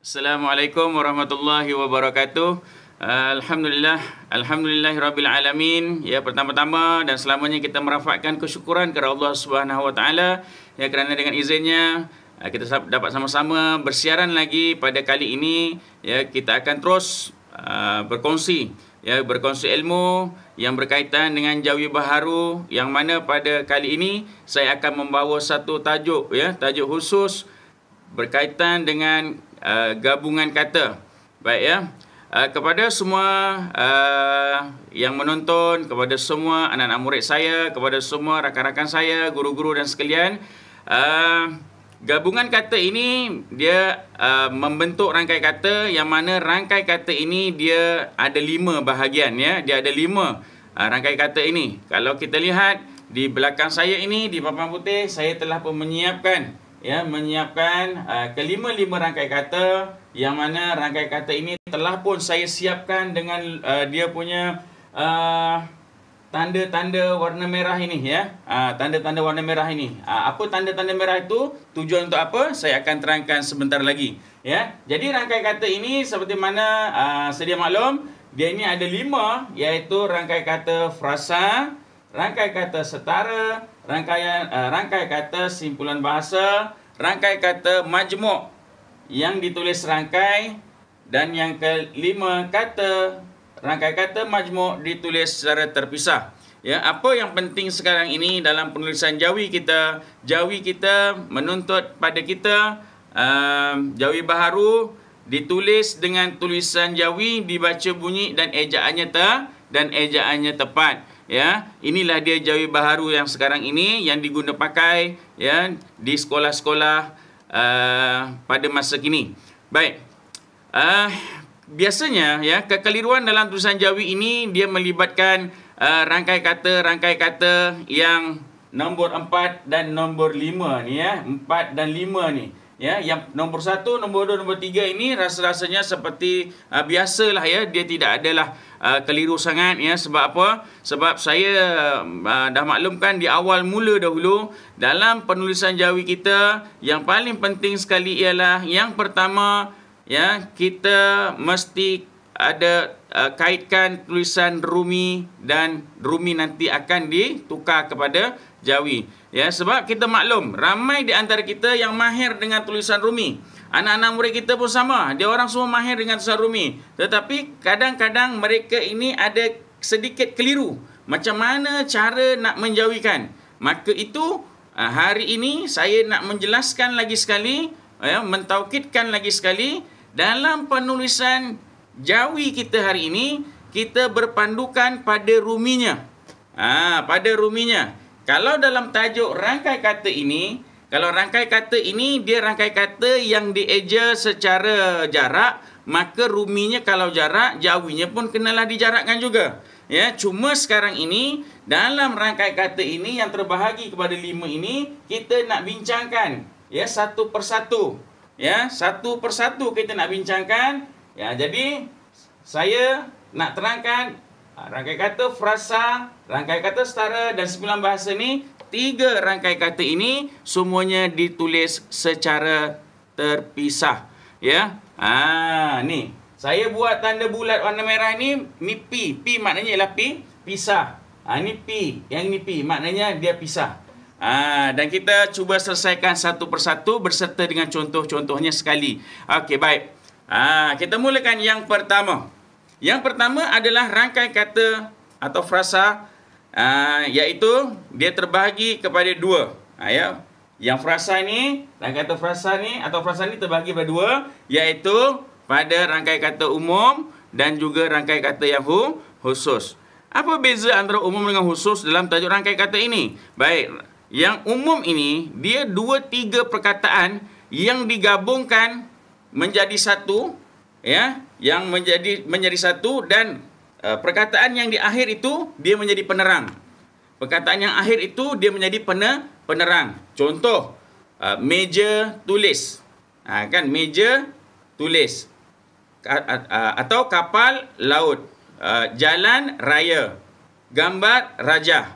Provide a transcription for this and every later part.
Assalamualaikum warahmatullahi wabarakatuh. Alhamdulillahirabbil alamin. Ya, pertama-tama dan selamanya kita merafakkan kesyukuran kepada Allah Subhanahu wa taala ya, kerana dengan izinnya kita dapat sama-sama bersiaran lagi pada kali ini ya. Kita akan terus berkongsi ilmu yang berkaitan dengan Jawi Baharu, yang mana pada kali ini saya akan membawa satu tajuk tajuk khusus berkaitan dengan gabungan kata. Baik ya. Kepada semua yang menonton, kepada semua anak-anak murid saya, kepada semua rakan-rakan saya, guru-guru dan sekalian, gabungan kata ini dia membentuk rangkai kata, yang mana rangkai kata ini dia ada 5 bahagian ya. Dia ada 5 rangkai kata ini. Kalau kita lihat di belakang saya ini di papan putih, saya telah pun menyiapkan kelima-lima rangkai kata, yang mana rangkai kata ini telah pun saya siapkan dengan dia punya tanda-tanda warna merah ini ya. Tanda-tanda warna merah ini. Apa tanda-tanda merah itu? Tujuan untuk apa? Saya akan terangkan sebentar lagi ya. Jadi rangkai kata ini seperti mana sedia maklum, dia ini ada 5, iaitu rangkai kata frasa, rangkai kata setara, rangkai kata simpulan bahasa, rangkai kata majmuk yang ditulis rangkai, dan yang kelima rangkai kata majmuk ditulis secara terpisah. Ya, apa yang penting sekarang ini dalam penulisan Jawi kita? Jawi kita menuntut pada kita Jawi Baharu ditulis dengan tulisan Jawi, dibaca bunyi dan ejaannya tepat. Ya, inilah dia Jawi Baharu yang sekarang ini yang diguna pakai ya di sekolah-sekolah pada masa kini. Baik. Biasanya ya, kekeliruan dalam tulisan Jawi ini dia melibatkan rangkai kata yang nombor 4 dan nombor 5 ni ya. 4 dan 5 ni. Ya, yang nombor 1, nombor 2, nombor 3 ini rasa-rasanya seperti biasalah ya, dia tidak adalah keliru sangat ya. Sebab apa? Sebab saya dah maklumkan di awal mula dahulu dalam penulisan Jawi kita, yang paling penting sekali ialah yang pertama ya, kita mesti ada kaitkan tulisan Rumi, dan Rumi nanti akan ditukar kepada Jawi. Ya, sebab kita maklum ramai di antara kita yang mahir dengan tulisan Rumi. Anak-anak murid kita pun sama, dia orang semua mahir dengan tulisan Rumi. Tetapi kadang-kadang mereka ini ada sedikit keliru macam mana cara nak menjawikan. Maka itu hari ini saya nak menjelaskan lagi sekali ya, mentaukidkan lagi sekali, dalam penulisan Jawi kita hari ini kita berpandukan pada ruminya. Pada ruminya. Kalau dalam tajuk rangkai kata ini, kalau rangkai kata ini dia rangkai kata yang dieja secara jarak, maka ruminya kalau jarak, Jawinya pun kenalah dijarakkan juga. Ya, cuma sekarang ini dalam rangkai kata ini yang terbahagi kepada 5 ini, kita nak bincangkan ya satu persatu. Ya, satu persatu kita nak bincangkan. Ya, jadi saya nak terangkan rangkai kata frasa, rangkai kata setara dan simpulan bahasa ni, 3 rangkai kata ini semuanya ditulis secara terpisah. Ya. Ni. Saya buat tanda bulat warna merah ni P. P maknanya ialah pisah. Ni P. Yang ni P maknanya dia pisah. Dan kita cuba selesaikan satu persatu berserta dengan contoh-contohnya sekali. Okey, baik. Kita mulakan yang pertama. Yang pertama adalah rangkai kata atau frasa, iaitu dia terbahagi kepada 2. Ya. Yang frasa ni, rangkai kata frasa ni atau frasa ni terbahagi kepada 2, iaitu pada rangkai kata umum dan juga rangkai kata yang khusus. Apa beza antara umum dengan khusus dalam tajuk rangkai kata ini? Baik, yang umum ini dia 2-3 perkataan yang digabungkan menjadi satu ya, yang menjadi satu, dan perkataan yang di akhir itu dia menjadi penerang. Perkataan yang akhir itu dia menjadi penerang. Contoh, meja tulis. Kan, meja tulis. Atau kapal laut. Jalan raya. Gambar raja.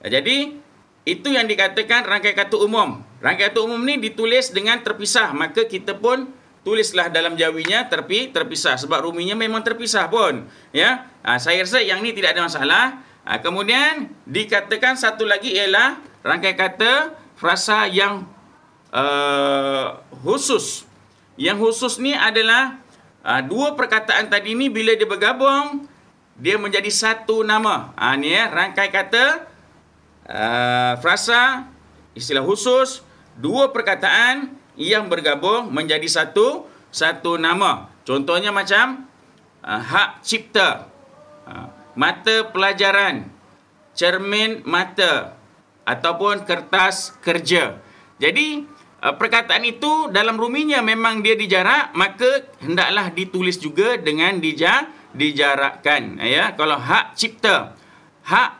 Jadi itu yang dikatakan rangkai kata umum. Rangkai kata umum ni ditulis dengan terpisah, maka kita pun tulislah dalam jawinya terpisah sebab ruminya memang terpisah pun, ya. Saya rasa yang ni tidak ada masalah. Kemudian dikatakan satu lagi ialah rangkai kata frasa yang khusus. Yang khusus ni adalah dua perkataan tadi ni bila dia bergabung dia menjadi satu nama. Ni ya, rangkai kata frasa istilah khusus, dua perkataan yang bergabung menjadi satu nama. Contohnya macam hak cipta, mata pelajaran, cermin mata ataupun kertas kerja. Jadi perkataan itu dalam ruminya memang dia dijarak, maka hendaklah ditulis juga dengan dijarakkan, ya. Kalau hak cipta, hak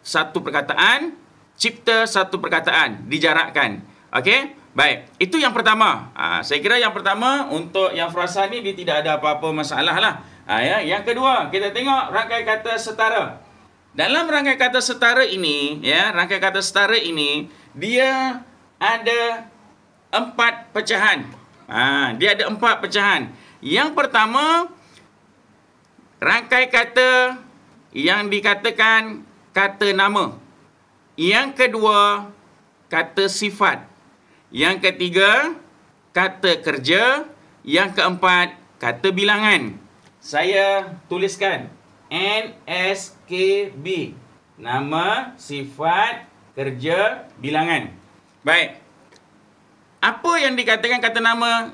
satu perkataan, cipta satu perkataan, dijarakkan. Okey, baik. Itu yang pertama. Saya kira yang pertama untuk yang frasa ni dia tidak ada apa-apa masalah lah. Ya. Yang kedua, kita tengok rangkai kata setara. Dalam rangkai kata setara ini, ya, rangkai kata setara ini dia ada 4 pecahan. Dia ada 4 pecahan. Yang pertama, rangkai kata yang dikatakan kata nama. Yang kedua, kata sifat. Yang ketiga, kata kerja. Yang keempat, kata bilangan. Saya tuliskan NSKB. Nama, sifat, kerja, bilangan. Baik. Apa yang dikatakan kata nama,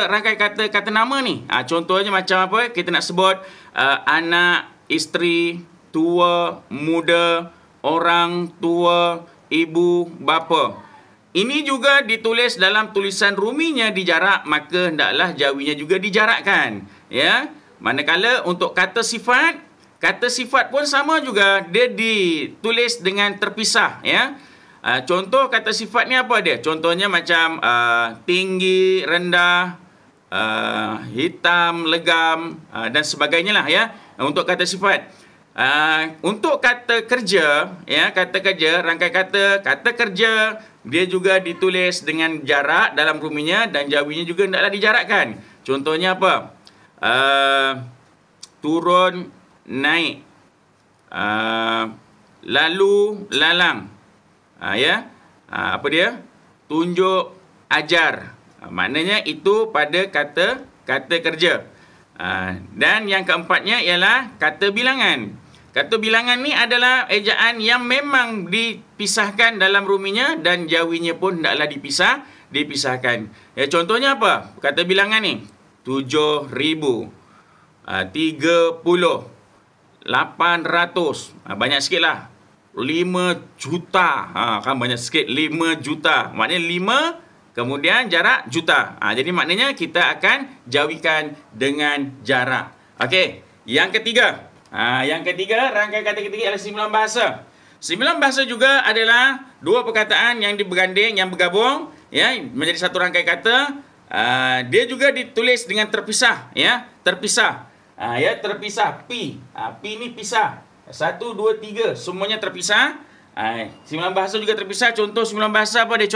rangkai kata nama ni? Contohnya macam apa? Kita nak sebut anak, isteri, tua, muda, orang tua, ibu, bapa. Ini juga ditulis dalam tulisan ruminya dijarak, maka hendaklah jawinya juga dijarakkan, ya. Manakala untuk kata sifat pun sama juga, dia ditulis dengan terpisah, ya. Contoh kata sifat ni apa dia? Contohnya macam tinggi, rendah, hitam, legam, dan sebagainya lah, ya. Untuk kata sifat. Untuk kata kerja, ya, kata kerja, rangkai kata kerja, dia juga ditulis dengan jarak dalam ruminya dan jawinya juga hendaklah dijarakkan. Contohnya apa? Turun, naik, lalu, lalang. Ya, apa dia? Tunjuk, ajar. Maknanya itu pada kata kerja. Dan yang keempatnya ialah kata bilangan. Kata bilangan ni adalah ejaan yang memang dipisahkan dalam ruminya dan jawinya pun hendaklah dipisahkan. Ya, contohnya apa? Kata bilangan ni 7,000, 30, 800. Banyak sikit lah. 5 juta. Kan banyak sikit. 5 juta. Maknanya 5, kemudian jarak juta. Jadi maknanya kita akan jawikan dengan jarak. Okey. Yang ketiga. Yang ketiga, rangkai kata ketiga adalah 9 bahasa. 9 bahasa juga adalah dua perkataan yang berganding, yang bergabung, ya, menjadi satu rangkai kata. Dia juga ditulis dengan terpisah, ya, terpisah. Ya, terpisah. Pi ni pisah. 1, 2, 3 semuanya terpisah. 9 bahasa juga terpisah. Contoh 9 bahasa apa dia?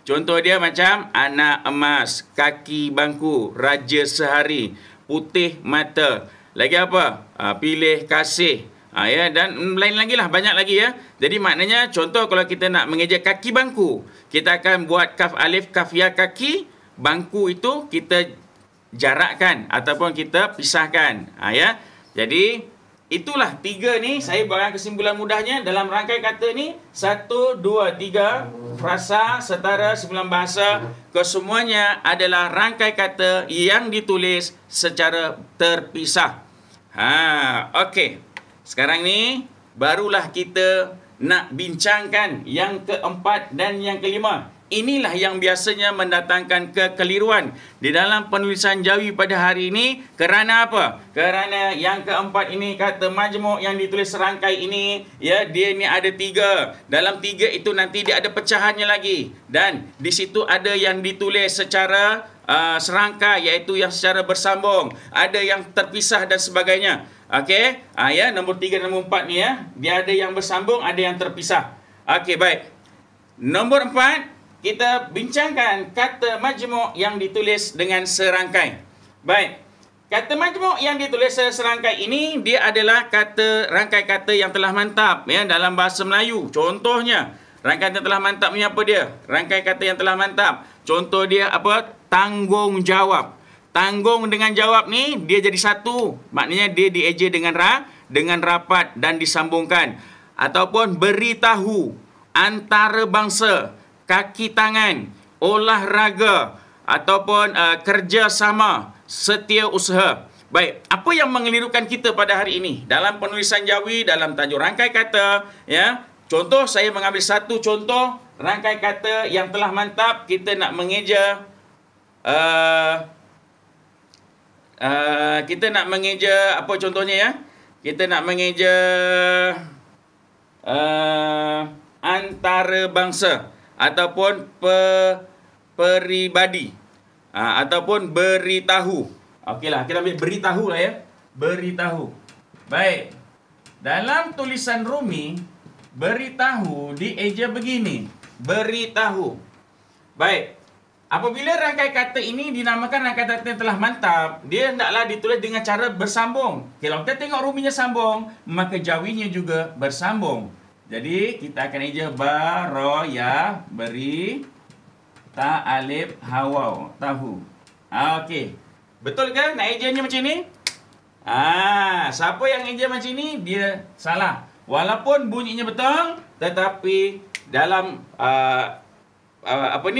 Contoh dia macam anak emas, kaki bangku, raja sehari, putih mata. Lagi apa? Pilih kasih. Ya, dan lain lagi lah, banyak lagi, ya. Jadi maknanya contoh kalau kita nak mengeja kaki bangku, kita akan buat kaf alif, kaf ya kaki. Bangku itu kita jarakkan ataupun kita pisahkan. Ya. Jadi itulah 3 ni, saya bagi kesimpulan mudahnya dalam rangkai kata ni 1, 2, 3 frasa setara 9 bahasa, kesemuanya adalah rangkai kata yang ditulis secara terpisah. Okey. Sekarang ni barulah kita nak bincangkan yang keempat dan yang kelima. Inilah yang biasanya mendatangkan kekeliruan di dalam penulisan jawi pada hari ini. Kerana apa? Kerana yang keempat ini, kata majmuk yang ditulis serangkai ini, ya, dia ni ada 3. Dalam 3 itu nanti dia ada pecahannya lagi. Dan di situ ada yang ditulis secara serangkai, iaitu yang secara bersambung. Ada yang terpisah dan sebagainya. Okey, ya, nombor 3 dan nombor 4 ni, ya, dia ada yang bersambung, ada yang terpisah. Okey, baik. Nombor 4, kita bincangkan kata majmuk yang ditulis dengan serangkai. Baik. Kata majmuk yang ditulis serangkai ini dia adalah rangkai kata yang telah mantap ya dalam bahasa Melayu. Contohnya, rangkai yang telah mantap ni apa dia? Rangkai kata yang telah mantap. Contoh dia apa? Tanggungjawab. Tanggung dengan jawab ni dia jadi satu. Maknanya dia dieja dengan rapat dan disambungkan. Ataupun beritahu, antarabangsa, kaki tangan, olahraga ataupun kerjasama, setiausaha. Baik, apa yang mengelirukan kita pada hari ini dalam penulisan Jawi dalam tajuk rangkai kata ya? Contoh, saya mengambil satu contoh rangkai kata yang telah mantap. Kita nak mengeja apa contohnya ya? Kita nak mengeja antarabangsa ataupun peribadi. Ataupun beritahu. Okeylah, kita ambil beritahu lah ya. Beritahu. Baik. Dalam tulisan Rumi, beritahu dieja begini. Beritahu. Baik. Apabila rangkai kata ini dinamakan rangkai kata yang telah mantap, dia hendaklah ditulis dengan cara bersambung. Kalau kita tengok Ruminya sambung, maka Jawinya juga bersambung. Jadi, kita akan eja baroya, beri, ta alif hawau, tahu. Okey. Betul ke nak ejanya macam ni? Siapa yang eja macam ni dia salah. Walaupun bunyinya betul, tetapi dalam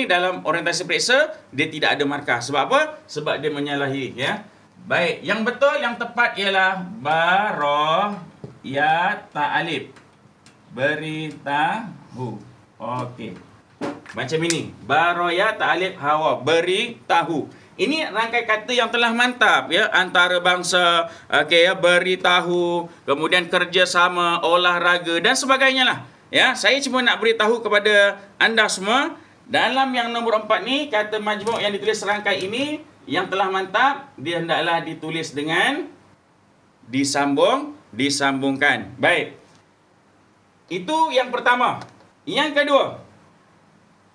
dalam orientasi periksa dia tidak ada markah. Sebab apa? Sebab dia menyalahi ya. Baik, yang betul yang tepat ialah baroya ta alif. Beritahu. Okey. Macam ini. Baroya ta'alif hawa. Beritahu. Ini rangkai kata yang telah mantap ya, antarabangsa, okey ya, beritahu, kemudian kerjasama, olahraga dan sebagainya lah. Ya, saya cuma nak beritahu kepada anda semua dalam yang nombor 4 ni kata majmuk yang ditulis serangkai ini yang telah mantap dia hendaklah ditulis dengan disambungkan. Baik. Itu yang pertama. Yang kedua,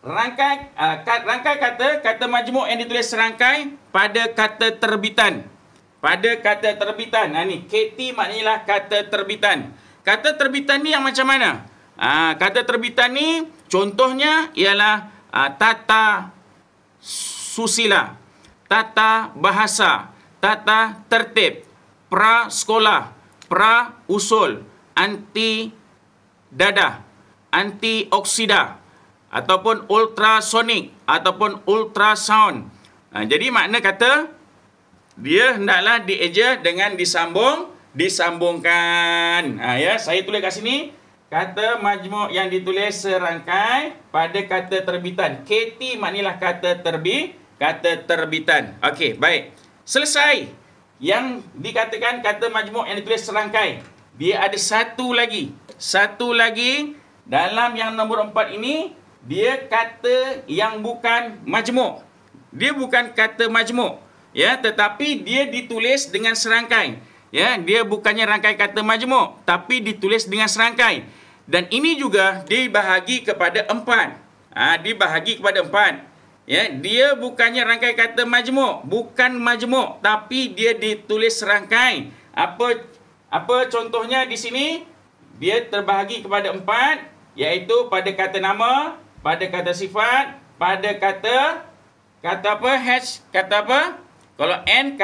rangkai kata majmuk yang ditulis serangkai pada kata terbitan. Pada kata terbitan. Ni KT maknanya kata terbitan. Kata terbitan ni yang macam mana? Kata terbitan ni contohnya ialah tata susila, tata bahasa, tata tertib, pra sekolah, pra usul, anti dadah, antioksida ataupun ultrasonik ataupun ultrasound. Jadi makna kata dia hendaklah dieja dengan disambungkan. Ya, saya tulis kat sini kata majmuk yang ditulis serangkai pada kata terbitan. KT maknanya kata terbitan. Okey, baik. Selesai yang dikatakan kata majmuk yang ditulis serangkai. Dia ada satu lagi. Satu lagi dalam yang nombor 4 ini dia kata yang bukan majmuk. Dia bukan kata majmuk, ya, tetapi dia ditulis dengan serangkai. Ya, dia bukannya rangkai kata majmuk, tapi ditulis dengan serangkai. Dan ini juga dibahagi kepada 4. Dibahagi kepada 4. Ya, dia bukannya rangkai kata majmuk, bukan majmuk, tapi dia ditulis serangkai. Apa contohnya di sini? Dia terbahagi kepada 4, iaitu pada kata nama, pada kata sifat, pada kata apa? H kata apa? Kalau N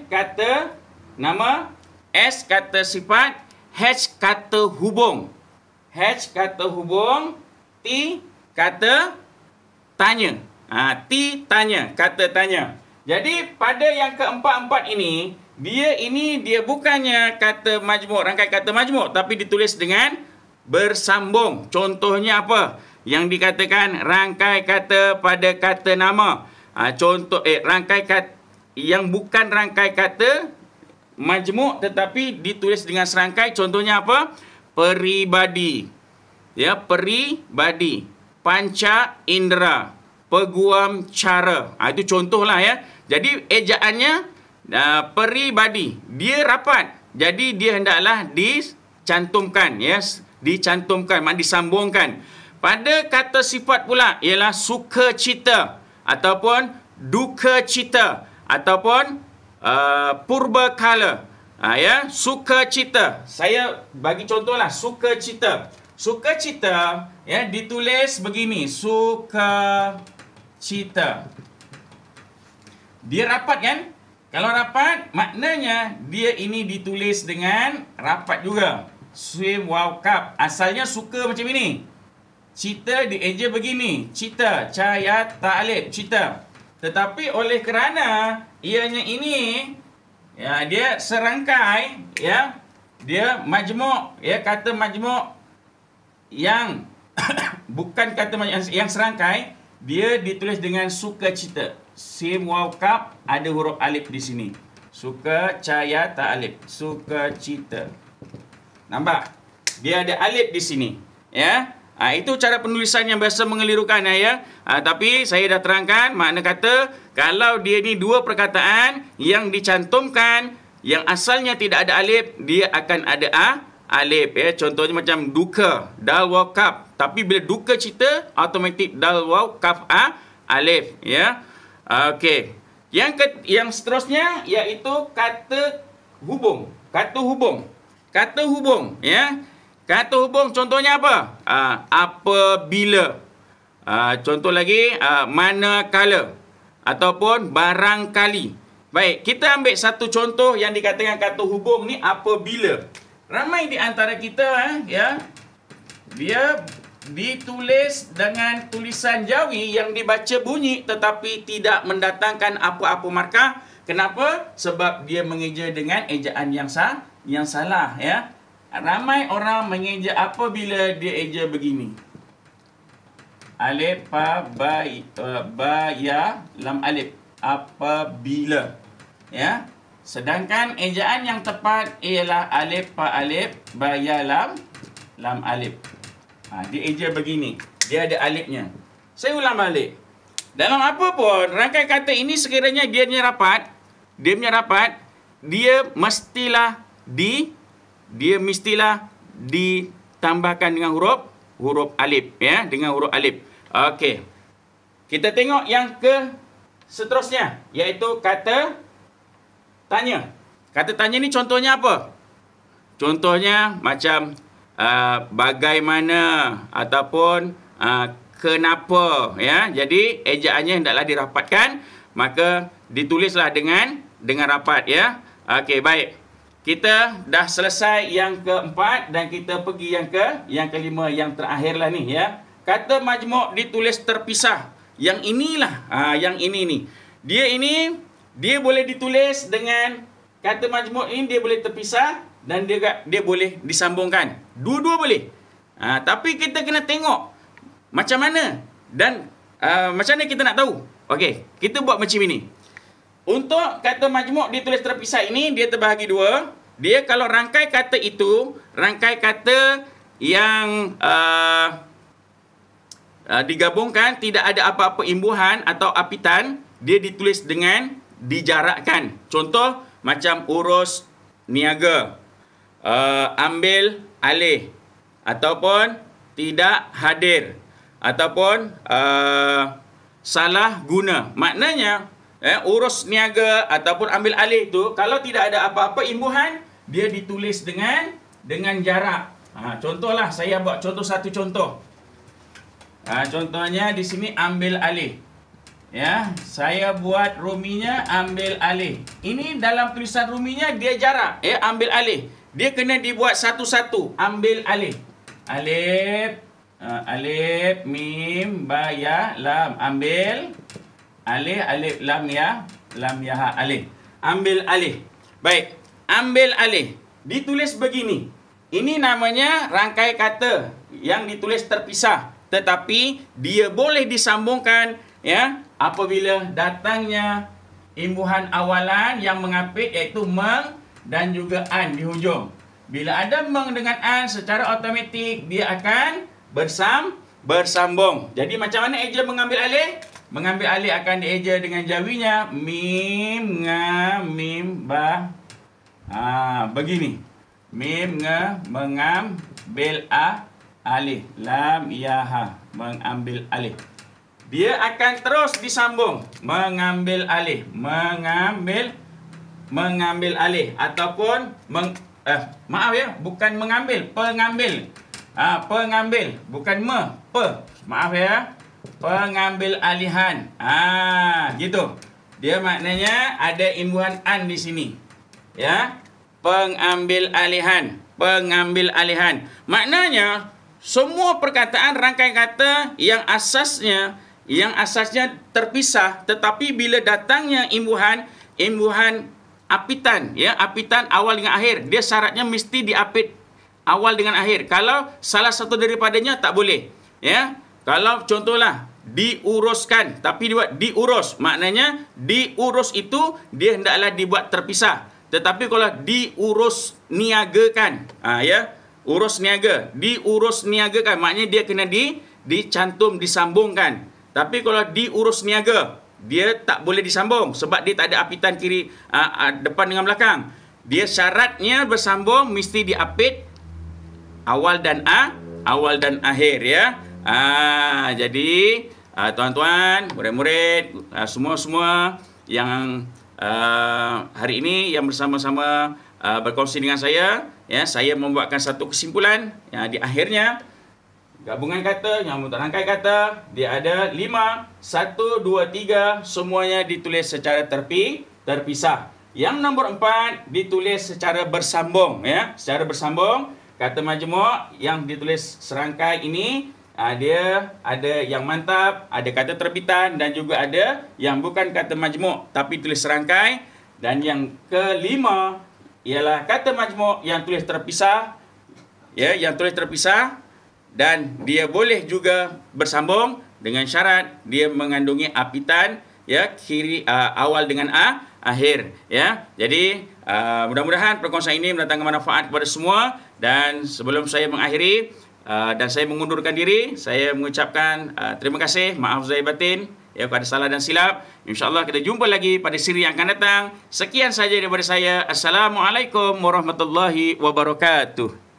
kata nama, S kata sifat, H kata hubung. H kata hubung, T kata tanya. T tanya, kata tanya. Jadi pada yang keempat-empat ini, dia bukannya kata majmuk, rangkai kata majmuk, tapi ditulis dengan bersambung. Contohnya apa? Yang dikatakan rangkai kata pada kata nama. Rangkai kata yang bukan rangkai kata majmuk tetapi ditulis dengan serangkai. Contohnya apa? Peribadi. Ya, peribadi. Panca indera. Peguam cara. Itu contohlah ya. Jadi ejaannya peribadi. Dia rapat. Jadi dia hendaklah dicantumkan ya, dicantumkan, disambungkan. Pada kata sifat pula ialah sukacita ataupun dukacita ataupun purbakala. Ya, sukacita. Saya bagi contohlah sukacita. Sukacita ya ditulis begini, sukacita. Dia rapat kan? Kalau rapat, maknanya dia ini ditulis dengan rapat juga. Swim wow cup. Asalnya suka macam ini. Cita dieja begini. Cita, cahaya ta'alib, cita. Tetapi oleh kerana ianya ini ya dia serangkai ya, dia majmuk ya, kata majmuk yang bukan kata yang serangkai, dia ditulis dengan sukacita. Sim waw kaf ada huruf alif di sini. Suka cahaya ta'alib, sukacita. Nampak? Dia ada alif di sini ya. Itu cara penulisan yang biasa mengelirukan ya. Tapi saya dah terangkan makna kata kalau dia ni dua perkataan yang dicantumkan yang asalnya tidak ada alif, dia akan ada alif ya. Contohnya macam duka, dal waw kaf. Tapi bila duka cita, automatik dal waw kaf alif ya. Okey. Yang seterusnya iaitu kata hubung. Kata hubung. Kata hubung ya. Kata hubung contohnya apa? Apabila. Contoh lagi, manakala. Ataupun barangkali. Baik, kita ambil satu contoh yang dikatakan kata hubung ni apabila. Ramai di antara kita ya, dia ditulis dengan tulisan Jawi yang dibaca bunyi tetapi tidak mendatangkan apa-apa markah. Kenapa? Sebab dia mengeja dengan ejaan yang salah ya. Ramai orang mengeja apabila dia eja begini. Alif, pa, ba, ya, lam, alif. Apabila. Ya. Sedangkan ejaan yang tepat ialah alif, pa, alif, ba, ya, lam, alif. Dia eja begini. Dia ada alifnya. Saya ulang balik. Dalam apa pun, rangkaian kata ini sekiranya dia punya rapat, dia mestilah ditambahkan dengan huruf alif ya, dengan huruf alif. Okey. Kita tengok yang ke seterusnya iaitu kata tanya. Kata tanya ni contohnya apa? Contohnya macam bagaimana ataupun kenapa ya. Jadi ejaannya hendaklah dirapatkan, maka ditulislah dengan rapat ya. Okey, baik. Kita dah selesai yang keempat dan kita pergi yang kelima, yang terakhirlah ni ya. Kata majmuk ditulis terpisah. Yang inilah, yang ini ni. Dia boleh ditulis dengan kata majmuk ini, dia boleh terpisah dan dia boleh disambungkan. Dua-dua boleh. Tapi kita kena tengok macam mana dan macam mana kita nak tahu. Okey, kita buat macam ini. Untuk kata majmuk ditulis terpisah ini, dia terbahagi dua. Dia kalau rangkai kata itu, rangkai kata yang digabungkan, tidak ada apa-apa imbuhan atau apitan, dia ditulis dengan dijarakkan. Contoh, macam urus niaga, ambil alih, ataupun tidak hadir, ataupun salah guna. Maknanya, urus niaga ataupun ambil alih tu, kalau tidak ada apa-apa imbuhan, dia ditulis dengan jarak. Contohlah, saya buat satu contoh. Contohnya di sini ambil alih. Ya, saya buat ruminya ambil alih. Ini dalam tulisan ruminya dia jarak, ya, ambil alih. Dia kena dibuat satu-satu, ambil alih. Alif, alif, mim, ba, ya, lam, ambil alih, alif, lam, ya, alih. Ambil alih. Baik, ambil alih. Ditulis begini. Ini namanya rangkai kata yang ditulis terpisah. Tetapi dia boleh disambungkan ya apabila datangnya imbuhan awalan yang mengapit iaitu meng dan juga an di hujung. Bila ada meng dengan an, secara automatik dia akan bersambung. Jadi macam mana eja mengambil alih? Mengambil alih akan dieja dengan jawinya mim, nga, mim, ba. Begini. Mim, nga, mengambil alih. Lam, ya, ha. Mengambil alih. Dia akan terus disambung. Mengambil alih. Mengambil alih. Ataupun, maaf ya, bukan mengambil. Pengambil. Pengambil. Bukan Maaf ya. Pengambil alihan. Gitu. Dia maknanya ada imbuhan an di sini. Ya. Pengambil alihan. Pengambil alihan. Maknanya semua perkataan rangkaian kata yang asasnya terpisah, tetapi bila datangnya imbuhan apitan, ya, apitan awal dengan akhir, dia syaratnya mesti diapit awal dengan akhir. Kalau salah satu daripadanya tak boleh. Ya. Kalau contohlah diuruskan, tapi dibuat diurus, maknanya diurus itu dia hendaklah dibuat terpisah. Tetapi kalau diurus niagakan, ya, urus niaga, diurus niagakan, maknanya dia kena dicantum, disambungkan. Tapi kalau diurus niaga, dia tak boleh disambung sebab dia tak ada apitan kiri, depan dengan belakang. Dia syaratnya bersambung mesti diapit awal dan akhir, ya. Jadi tuan-tuan, murid-murid, semua yang hari ini yang bersama-sama berkongsi dengan saya, ya, saya membuatkan satu kesimpulan. Di akhirnya gabungan kata yang rangkai kata dia ada 5, 1, 2, 3, semuanya ditulis secara terpisah. Yang nombor 4 ditulis secara bersambung, ya, secara bersambung. Kata majmuk yang ditulis serangkai ini dia ada yang mantap, ada kata terbitan dan juga ada yang bukan kata majmuk tapi tulis serangkai. Dan yang kelima ialah kata majmuk yang tulis terpisah, ya, yang tulis terpisah dan dia boleh juga bersambung dengan syarat dia mengandungi apitan, ya, kiri awal dengan akhir, ya. Jadi mudah-mudahan perkongsian ini mendatangkan manfaat kepada semua. Dan sebelum saya mengakhiri dan saya mengundurkan diri, saya mengucapkan terima kasih, maaf zahir batin, ya, pada salah dan silap. InsyaAllah kita jumpa lagi pada siri yang akan datang. Sekian saja daripada saya. Assalamualaikum warahmatullahi wabarakatuh.